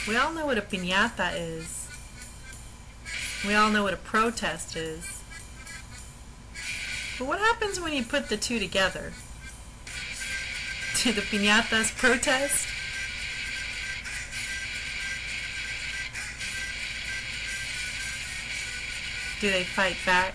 We all know what a piñata is. We all know what a protest is. But what happens when you put the two together? Do the piñatas protest? Do they fight back?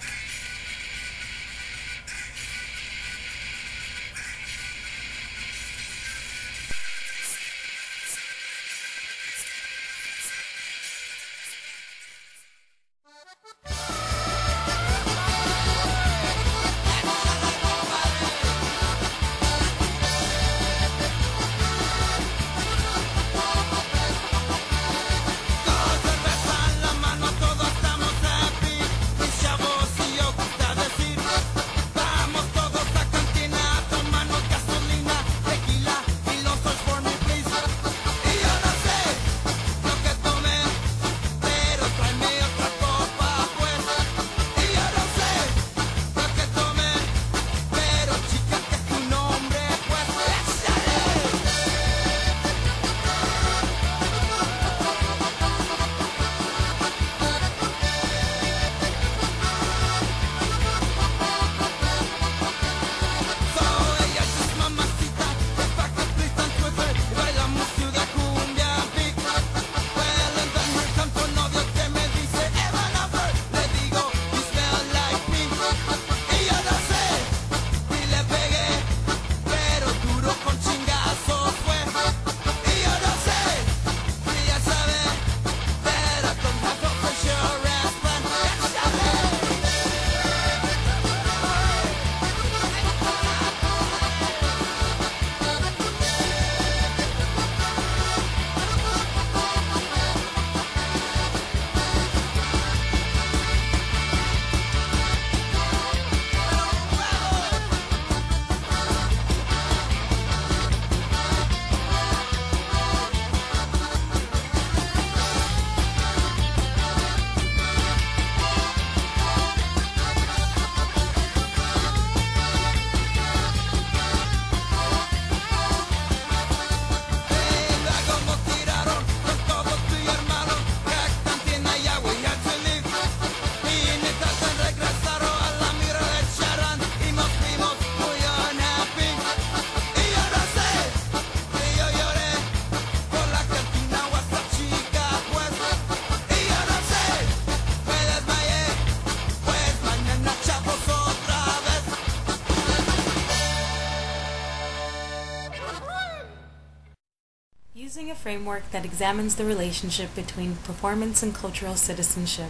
Using a framework that examines the relationship between performance and cultural citizenship,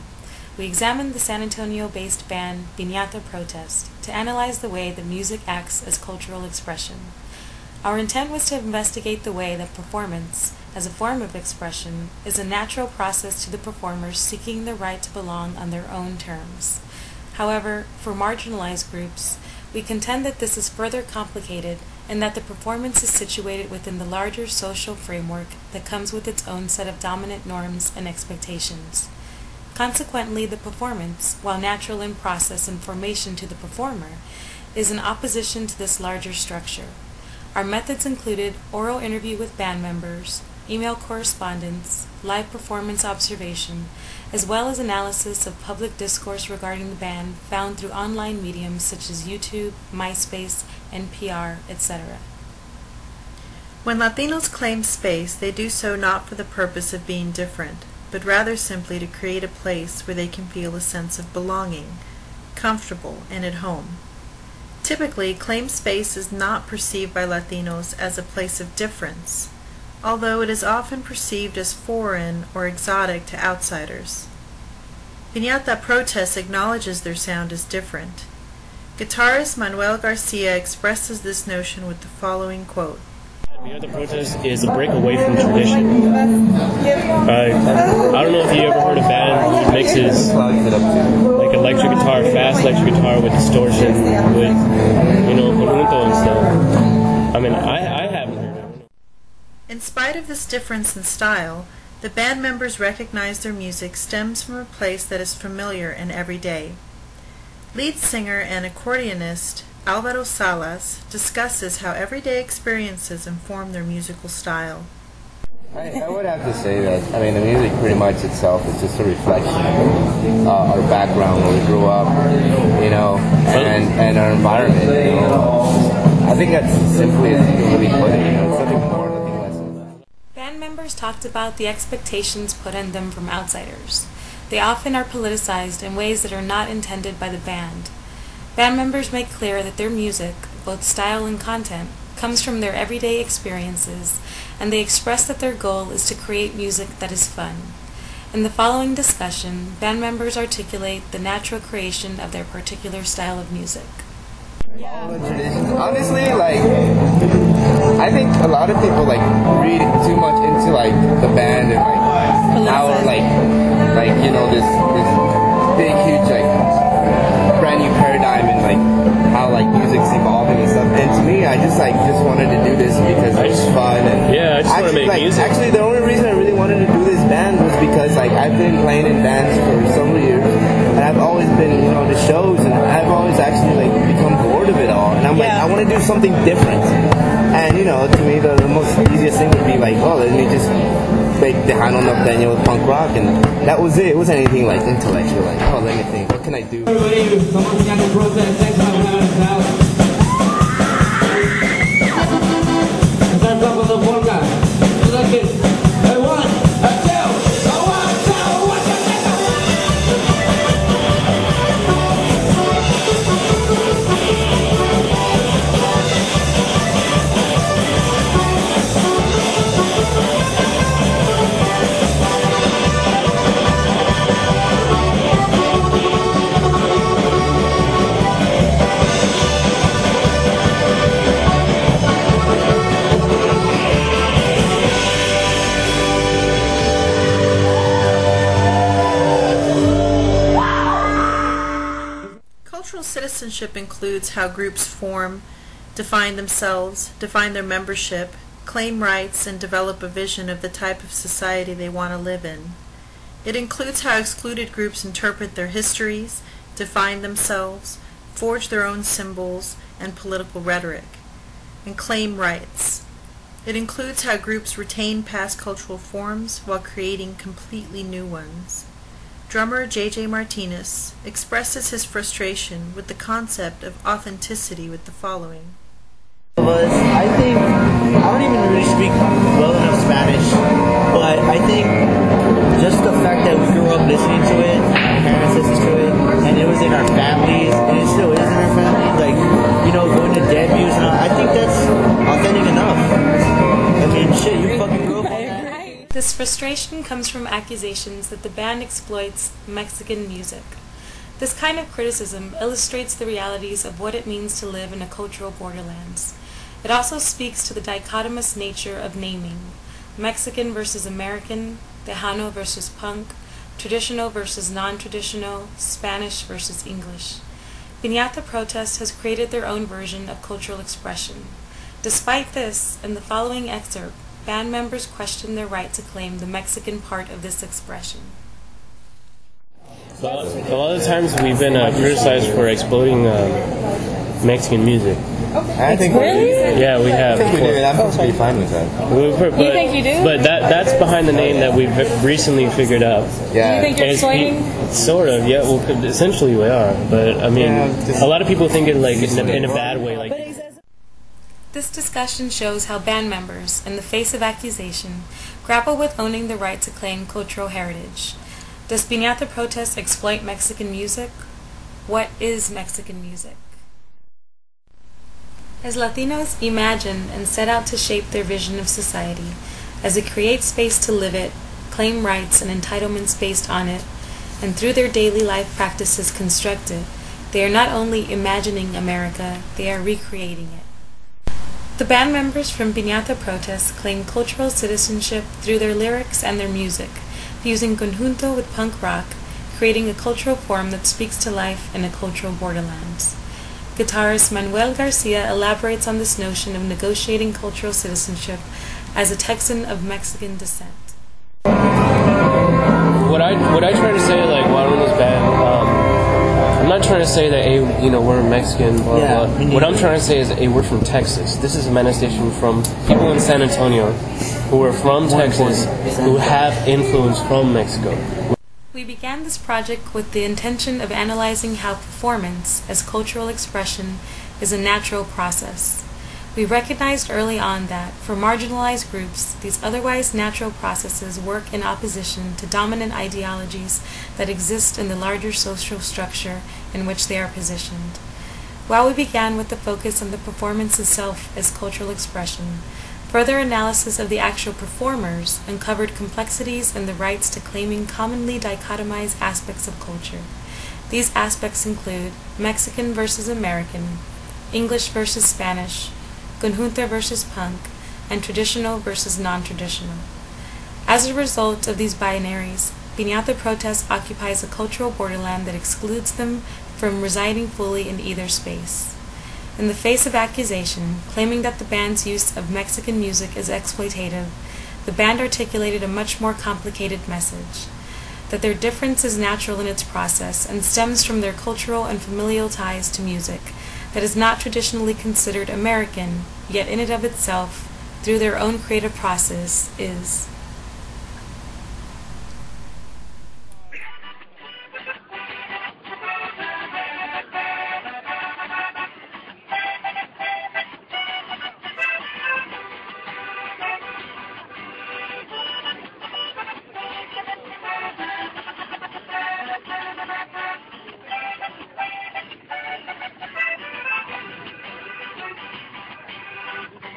we examined the San Antonio-based band Piñata Protest to analyze the way that music acts as cultural expression. Our intent was to investigate the way that performance, as a form of expression, is a natural process to the performers seeking the right to belong on their own terms. However, for marginalized groups, we contend that this is further complicated and that the performance is situated within the larger social framework that comes with its own set of dominant norms and expectations. Consequently, the performance, while natural in process and formation to the performer, is in opposition to this larger structure. Our methods included oral interview with band members, email correspondence, live performance observation, as well as analysis of public discourse regarding the band found through online mediums such as YouTube, MySpace, NPR, etc. When Latinos claim space, they do so not for the purpose of being different, but rather simply to create a place where they can feel a sense of belonging, comfortable, and at home. Typically, claimed space is not perceived by Latinos as a place of difference, although it is often perceived as foreign or exotic to outsiders. Piñata Protest acknowledges their sound as different. Guitarist Manuel Garcia expresses this notion with the following quote. Piñata Protest is a break away from tradition. I don't know if you ever heard a band who mixes like electric guitar, fast electric guitar with distortion, with, conjunto and stuff. I mean, I haven't heard it. In spite of this difference in style, the band members recognize their music stems from a place that is familiar and everyday. Lead singer and accordionist Alvaro Salas discusses how everyday experiences inform their musical style. I would have to say that, I mean, the music pretty much itself is just a reflection of our background, where we grew up, you know, and our environment, you know. I think that's simply as you can really put it, you know, it's nothing more, nothing less than that. Band members talked about the expectations put on them from outsiders. They often are politicized in ways that are not intended by the band. Band members make clear that their music, both style and content, comes from their everyday experiences, and they express that their goal is to create music that is fun. In the following discussion, band members articulate the natural creation of their particular style of music. Honestly, like, I think a lot of people like read too much into like the band and like how like you know this big huge like brand new paradigm and like how like music's evolving and stuff. And to me, I just wanted to do this because it was fun and I just want to make music. Actually, the only reason I really wanted to do this band was because like I've been playing in bands for several years and I've always been, you know, to shows and I've always actually like become bored of it all. And I'm like, I want to do something different. And you know, to me, the most easiest thing would be like, oh, let me just make Tejano Norteño with punk rock, and that was it. It wasn't anything like intellectual, like, oh, let me think, what can I do? Everybody, somos Piñata Protest, thanks for having us out. Start up with the polka. Look it. A one, a two, a one, two, one, two, Cultural citizenship includes how groups form, define themselves, define their membership, claim rights, and develop a vision of the type of society they want to live in. It includes how excluded groups interpret their histories, define themselves, forge their own symbols and political rhetoric, and claim rights. It includes how groups retain past cultural forms while creating completely new ones. Drummer J.J. Martinez expresses his frustration with the concept of authenticity with the following. I think, I don't even really speak well enough Spanish, but I think just the fact that we grew up listening to it, our parents listened to it, and it was in our families, and it still is in our families, like, you know, going to debuts and all, I think that's authentic enough. I mean, shit, you fucking grew up on that. This frustration comes from accusations that the band exploits Mexican music. This kind of criticism illustrates the realities of what it means to live in a cultural borderlands. It also speaks to the dichotomous nature of naming: Mexican versus American, Tejano versus punk, traditional versus non-traditional, Spanish versus English. Piñata Protest has created their own version of cultural expression. Despite this, in the following excerpt, band members question their right to claim the Mexican part of this expression. So, a lot of times we've been criticized for exploiting Mexican music. I think Yeah, we have. I think we do, and I'm supposed to be fine with that. You think you do? But that's behind the name that we've recently figured out. Yeah. You think you're exploiting? Sort of, yeah. Well, essentially we are. But I mean, a lot of people think it like in a bad way. Like. This discussion shows how band members, in the face of accusation, grapple with owning the right to claim cultural heritage. Does Piñata Protest exploit Mexican music? What is Mexican music? As Latinos imagine and set out to shape their vision of society, as it creates space to live it, claim rights and entitlements based on it, and through their daily life practices construct it, they are not only imagining America, they are recreating it. The band members from Piñata Protest claim cultural citizenship through their lyrics and their music, fusing conjunto with punk rock, creating a cultural form that speaks to life in a cultural borderlands. Guitarist Manuel Garcia elaborates on this notion of negotiating cultural citizenship as a Texan of Mexican descent. What I try to say, like, while I'm in this band, I'm not trying to say that, hey, you know, we're Mexican, blah, Yeah, blah. me neither. What I'm trying to say is, hey, we're from Texas. This is a manifestation from people in San Antonio who are from Texas, who have influence from Mexico. We began this project with the intention of analyzing how performance, as cultural expression, is a natural process. We recognized early on that, for marginalized groups, these otherwise natural processes work in opposition to dominant ideologies that exist in the larger social structure in which they are positioned. While we began with the focus on the performance itself as cultural expression, further analysis of the actual performers uncovered complexities in the rights to claiming commonly dichotomized aspects of culture. These aspects include Mexican versus American, English versus Spanish, conjunta versus punk, and traditional versus non-traditional. As a result of these binaries, Piñata Protest occupies a cultural borderland that excludes them from residing fully in either space. In the face of accusation, claiming that the band's use of Mexican music is exploitative, the band articulated a much more complicated message: that their difference is natural in its process and stems from their cultural and familial ties to music, that is not traditionally considered American, yet in and of itself, through their own creative process, is.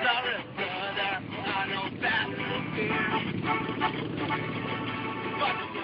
Sorry, brother, I know that will be. But